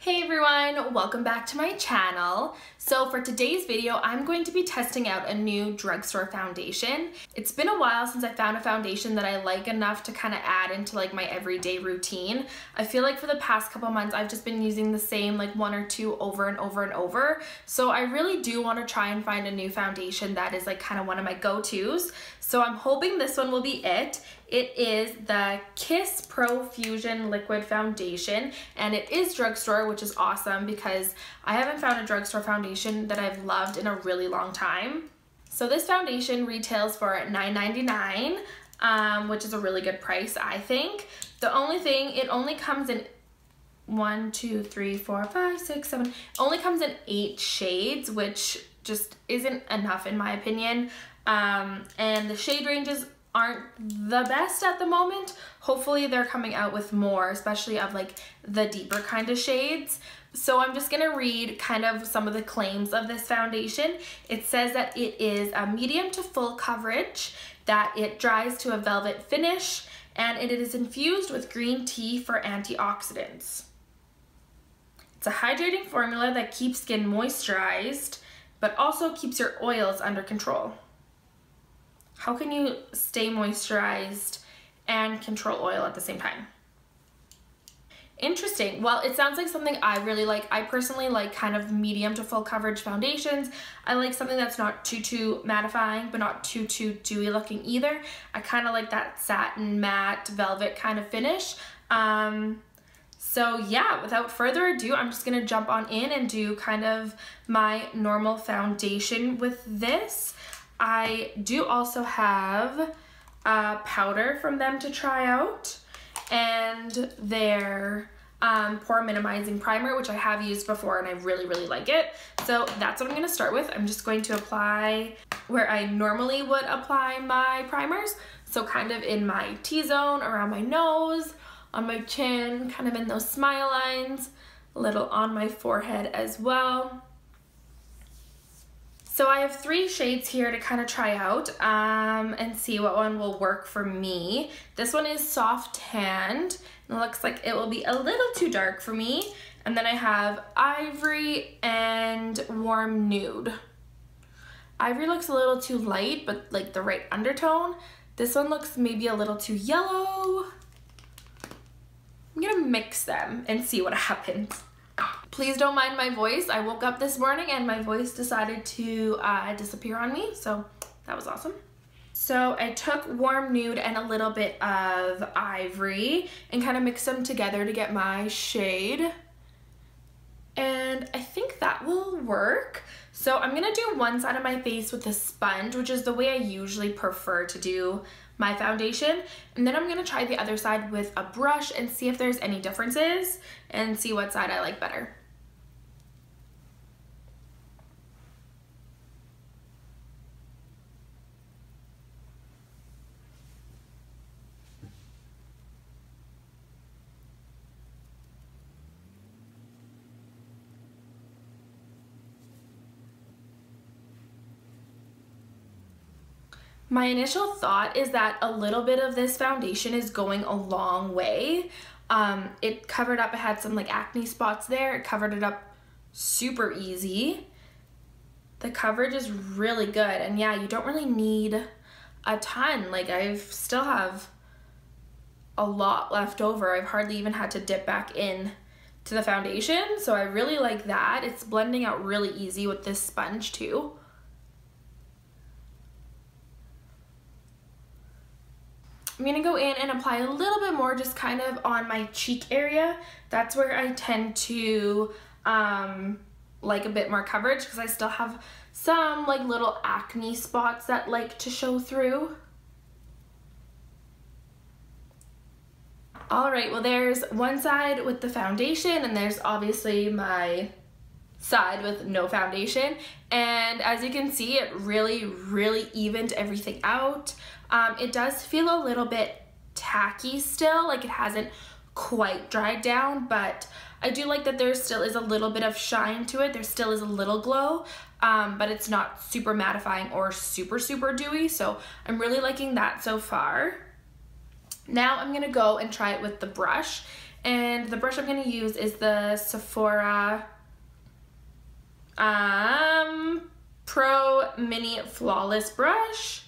Hey everyone, welcome back to my channel. So for today's video, I'm going to be testing out a new drugstore foundation. It's been a while since I found a foundation that I like enough to kind of add into like my everyday routine. I feel like for the past couple months, I've just been using the same like one or two over and over and over. So I really do want to try and find a new foundation that is like kind of one of my go-tos. So I'm hoping this one will be it. It is the Kiss Pro Fusion Liquid Foundation, and it is drugstore, which is awesome because I haven't found a drugstore foundation that I've loved in a really long time. So this foundation retails for $9.99, which is a really good price, I think. The only thing, it only comes in 1, 2, 3, 4, 5, 6, 7, it only comes in 8 shades, which just isn't enough in my opinion. And the shade ranges aren't the best at the moment. Hopefully they're coming out with more, especially of like the deeper kind of shades. So I'm just gonna read kind of some of the claims of this foundation. It says that it is a medium to full coverage, that it dries to a velvet finish, and it is infused with green tea for antioxidants. It's a hydrating formula that keeps skin moisturized, but also keeps your oils under control. How can you stay moisturized and control oil at the same time? Interesting. Well, it sounds like something I really like. I personally like kind of medium to full coverage foundations. I like something that's not too mattifying, but not too dewy looking either. I kind of like that satin matte velvet kind of finish. So yeah, without further ado, I'm just gonna jump on in and do kind of my normal foundation with this. I do also have a powder from them to try out, and their pore minimizing primer, which I have used before and I really like it. So that's what I'm going to start with. I'm just going to apply where I normally would apply my primers. So kind of in my T-zone, around my nose, on my chin, kind of in those smile lines, a little on my forehead as well. So I have 3 shades here to kind of try out and see what one will work for me. This one is soft tanned, and it looks like it will be a little too dark for me. And then I have ivory and warm nude. Ivory looks a little too light, but like the right undertone. This one looks maybe a little too yellow. I'm gonna mix them and see what happens. Please don't mind my voice. I woke up this morning and my voice decided to disappear on me, so that was awesome. So I took warm nude and a little bit of ivory and kind of mixed them together to get my shade. And I think that will work. So I'm gonna do one side of my face with a sponge, which is the way I usually prefer to do my foundation, and then I'm gonna try the other side with a brush and see if there's any differences and see what side I like better. My initial thought is that a little bit of this foundation is going a long way. It covered up, it had some like acne spots there. It covered it up super easy. The coverage is really good, and yeah, you don't really need a ton. Like I still have a lot left over. I've hardly even had to dip back in to the foundation, so I really like that. It's blending out really easy with this sponge too. I'm gonna go in and apply a little bit more just kind of on my cheek area. That's where I tend to like a bit more coverage because I still have some like little acne spots that like to show through. All right, well there's one side with the foundation and there's obviously my side with no foundation, and as you can see, it really evened everything out. It does feel a little bit tacky still, like it hasn't quite dried down, but I do like that there still is a little bit of shine to it. There still is a little glow, but it's not super mattifying or super dewy, so I'm really liking that so far. Now I'm gonna go and try it with the brush, And the brush I'm going to use is the Sephora Pro Mini Flawless Brush.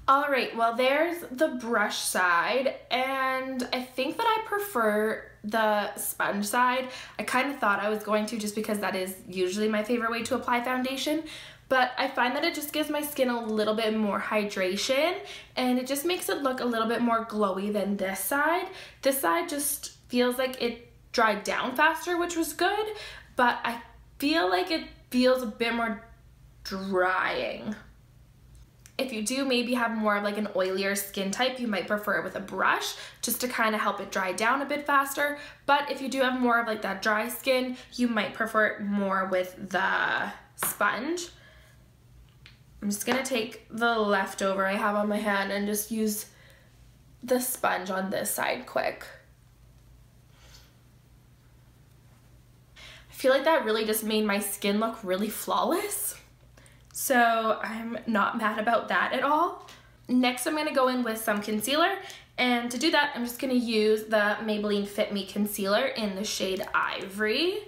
Alright, well there's the brush side, and I think that I prefer the sponge side. I kind of thought I was going to, just because that is usually my favorite way to apply foundation, but I find that it just gives my skin a little bit more hydration, and it just makes it look a little bit more glowy than this side. This side just feels like it dried down faster, which was good, but I feel like it feels a bit more drying. If you do maybe have more of like an oilier skin type, you might prefer it with a brush just to kind of help it dry down a bit faster. But if you do have more of like that dry skin, you might prefer it more with the sponge. I'm just gonna take the leftover I have on my hand and just use the sponge on this side quick. I feel like that really just made my skin look really flawless. So I'm not mad about that at all. Next, I'm gonna go in with some concealer, and to do that, I'm just gonna use the Maybelline Fit Me Concealer in the shade Ivory.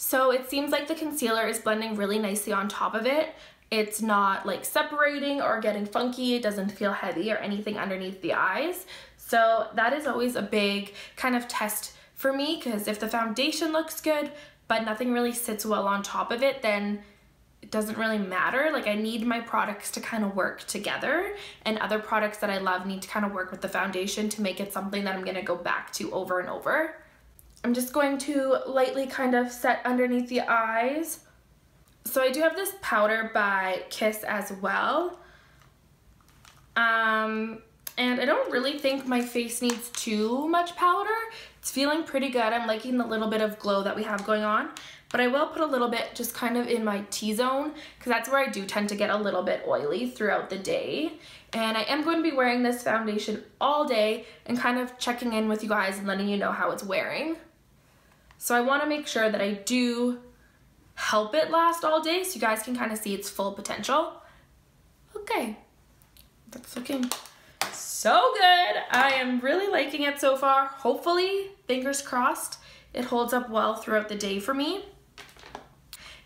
So it seems like the concealer is blending really nicely on top of it. It's not like separating or getting funky. It doesn't feel heavy or anything underneath the eyes. So that is always a big kind of test for me, because if the foundation looks good but nothing really sits well on top of it, then it doesn't really matter. Like, I need my products to kind of work together, and other products that I love need to kind of work with the foundation to make it something that I'm gonna go back to over and over. I'm just going to lightly kind of set underneath the eyes. So I do have this powder by Kiss as well. And I don't really think my face needs too much powder. It's feeling pretty good. I'm liking the little bit of glow that we have going on. But I will put a little bit just kind of in my T-zone, because that's where I do tend to get a little bit oily throughout the day. And I am going to be wearing this foundation all day and kind of checking in with you guys and letting you know how it's wearing. So I want to make sure that I do help it last all day so you guys can kind of see its full potential. Okay, that's looking so good. I am really liking it so far. Hopefully, fingers crossed, it holds up well throughout the day for me.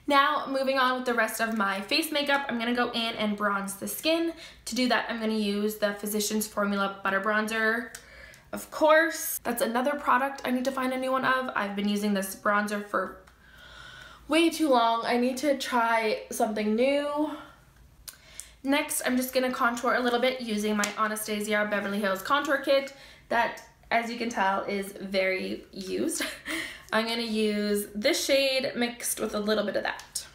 Now, moving on with the rest of my face makeup, I'm gonna go in and bronze the skin. To do that, I'm gonna use the Physicians Formula Butter Bronzer. Of course, that's another product I need to find a new one of. I've been using this bronzer for way too long. I need to try something new. Next, I'm just gonna contour a little bit using my Anastasia Beverly Hills Contour Kit that, as you can tell, is very used. I'm gonna use this shade mixed with a little bit of that.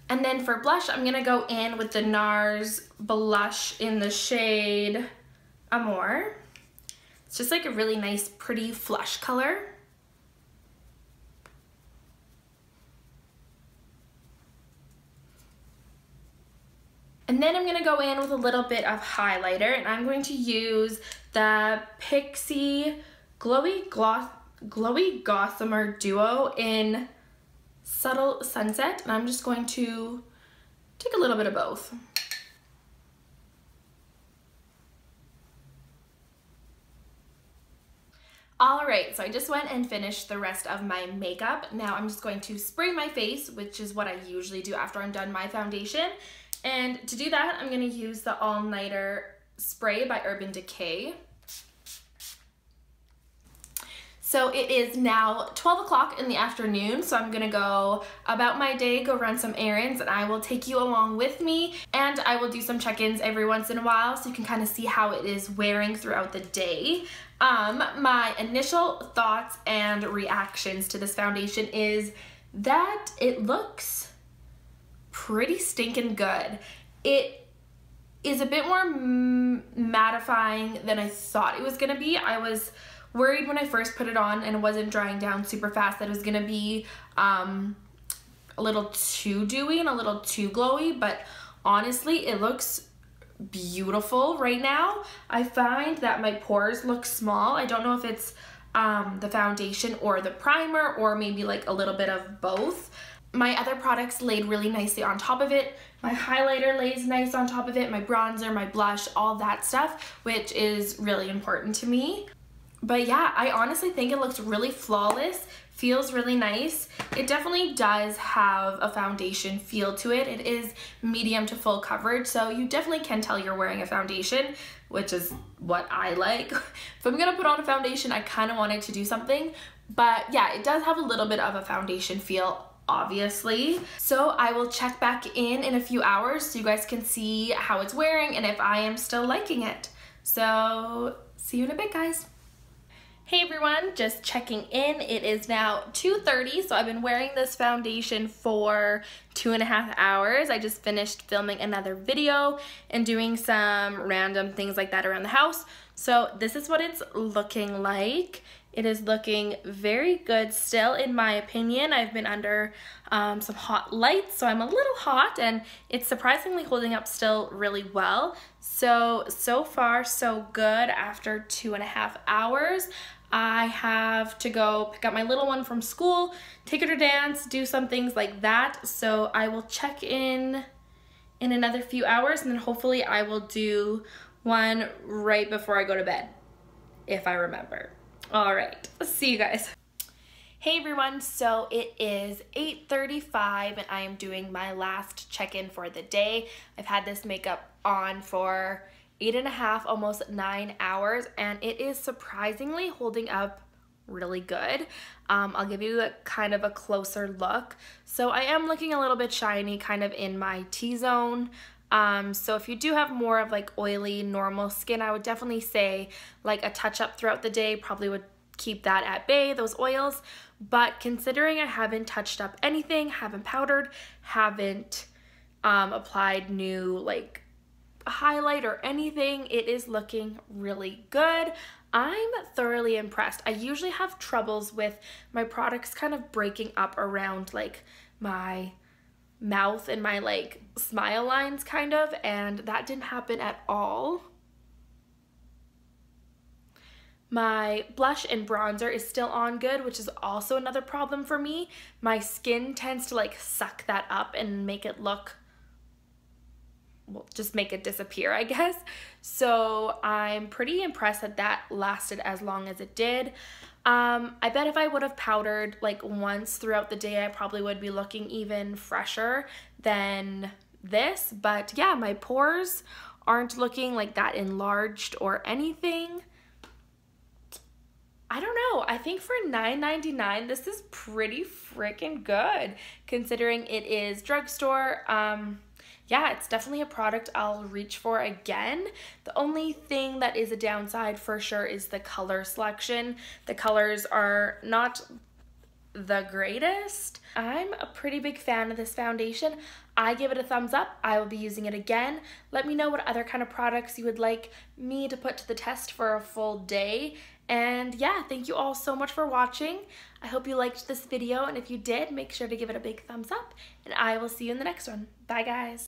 And then for blush, I'm gonna go in with the NARS blush in the shade Amour. It's just like a really nice, pretty flush color. And then I'm gonna go in with a little bit of highlighter, and I'm going to use the Pixi Glowy Gossamer Duo in Subtle Sunset, and I'm just going to take a little bit of both. Alright, so I just went and finished the rest of my makeup. Now I'm just going to spray my face, which is what I usually do after I'm done my foundation. And to do that, I'm going to use the All Nighter Spray by Urban Decay. So it is now 12 o'clock in the afternoon, so I'm gonna go about my day, go run some errands, and I will take you along with me, and I will do some check-ins every once in a while so you can kind of see how it is wearing throughout the day. My initial thoughts and reactions to this foundation is that it looks pretty stinking good. It is a bit more mattifying than I thought it was gonna be. I was worried when I first put it on and it wasn't drying down super fast that it was gonna be a little too dewy and a little too glowy, but honestly it looks beautiful right now. I find that my pores look small. I don't know if it's the foundation or the primer or maybe like a little bit of both. My other products laid really nicely on top of it. My highlighter lays nice on top of it, my bronzer, my blush, all that stuff, which is really important to me. But yeah, I honestly think it looks really flawless, feels really nice. It definitely does have a foundation feel to it. It is medium to full coverage, so you definitely can tell you're wearing a foundation, which is what I like. If I'm gonna put on a foundation, I kind of want it to do something. But yeah, it does have a little bit of a foundation feel, obviously. So I will check back in a few hours so you guys can see how it's wearing and if I am still liking it. So see you in a bit, guys. Hey everyone, just checking in. It is now 2:30, so I've been wearing this foundation for 2.5 hours. I just finished filming another video and doing some random things like that around the house. So this is what it's looking like. It is looking very good still, in my opinion. I've been under some hot lights, so I'm a little hot, and it's surprisingly holding up still really well. So far, so good after 2.5 hours. I have to go pick up my little one from school, take her to dance, do some things like that. So I will check in another few hours, and then hopefully I will do one right before I go to bed, if I remember. All right, see you guys. Hey everyone, so it is 8:35 and I am doing my last check-in for the day. I've had this makeup on for 8.5, almost 9 hours, and it is surprisingly holding up really good. I'll give you a kind of a closer look. So I am looking a little bit shiny, kind of in my T-zone. So if you do have more of like oily, normal skin, I would definitely say like a touch up throughout the day probably would keep that at bay, those oils. But considering I haven't touched up anything, haven't powdered, haven't applied new like highlight or anything, it is looking really good. I'm thoroughly impressed. I usually have troubles with my products kind of breaking up around like my mouth and my like smile lines kind of, and that didn't happen at all. My blush and bronzer is still on good, which is also another problem for me. My skin tends to like suck that up and make it look, well, just make it disappear, I guess. So I'm pretty impressed that that lasted as long as it did. I bet if I would have powdered like once throughout the day, I probably would be looking even fresher than this. But yeah, my pores aren't looking like that enlarged or anything. I don't know, I think for $9.99, this is pretty freaking good considering it is drugstore. Yeah, it's definitely a product I'll reach for again. The only thing that is a downside for sure is the color selection. The colors are not the greatest. I'm a pretty big fan of this foundation. I give it a thumbs up. I will be using it again. Let me know what other kind of products you would like me to put to the test for a full day. And yeah, thank you all so much for watching. I hope you liked this video, and if you did, make sure to give it a big thumbs up, and I will see you in the next one. Bye guys.